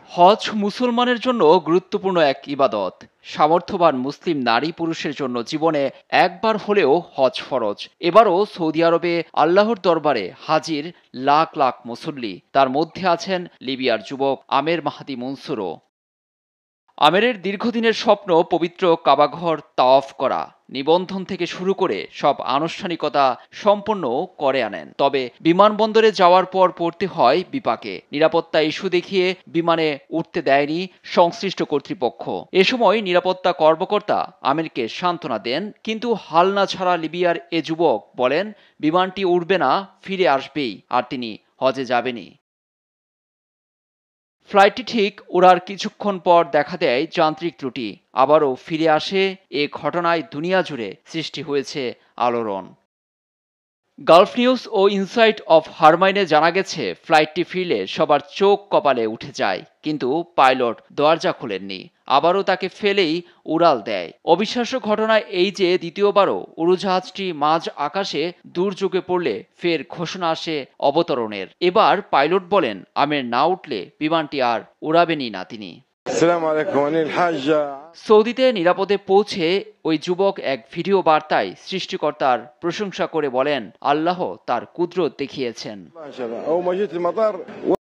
হজ মুসলমানের জন্য গুরুত্বপূর্ণ এক ইবাদত। সামর্থ্যবান মুসলিম নারী পুরুষের জন্য জীবনে একবার হলেও হজ ফরজ। এবারও সৌদি আরবে আল্লাহর দরবারে হাজির লাখ লাখ মুসল্লি। তার মধ্যে আছেন লিবিয়ার যুবক আমের মাহাদি মনসুরও। আমেরের দীর্ঘদিনের স্বপ্ন পবিত্র কাবাঘর তাওয়াফ করা। নিবন্ধন থেকে শুরু করে সব আনুষ্ঠানিকতা সম্পন্ন করে আনেন। তবে বিমানবন্দরে যাওয়ার পর পড়তে হয় বিপাকে। নিরাপত্তা ইস্যু দেখিয়ে বিমানে উঠতে দেয়নি সংশ্লিষ্ট কর্তৃপক্ষ। এ সময় নিরাপত্তা কর্মকর্তা আমিরকে সান্ত্বনা দেন, কিন্তু হাল না ছাড়া লিবিয়ার এ যুবক বলেন বিমানটি উড়বে না, ফিরে আসবেই, আর তিনি হজে যাবেনই। ফ্লাইটটি ঠিক ওড়ার কিছুক্ষণ পর দেখা দেয় যান্ত্রিক ত্রুটি, আবারও ফিরে আসে। এ ঘটনায় দুনিয়া জুড়ে সৃষ্টি হয়েছে আলোড়ন। গালফ নিউজ ও ইনসাইট অফ হারমাইনে জানা গেছে, ফ্লাইটটি ফিরলে সবার চোখ কপালে উঠে যায়, কিন্তু পাইলট দরজা খোলেননি, আবারও তাকে ফেলেই উড়াল দেয়। অবিশ্বাস্য ঘটনা এই যে দ্বিতীয়বারও উড়োজাহাজটি মাঝ আকাশে দুর্যোগে পড়লে ফের ঘোষণা আসে অবতরণের। এবার পাইলট বলেন আমের না উঠলে বিমানটি আর উড়াবেনই না তিনি। সৌদিতে নিরাপদে পৌঁছে ওই যুবক এক ভিডিও বার্তায় সৃষ্টিকর্তার প্রশংসা করে বলেন আল্লাহ তার কুদরত দেখিয়েছেন।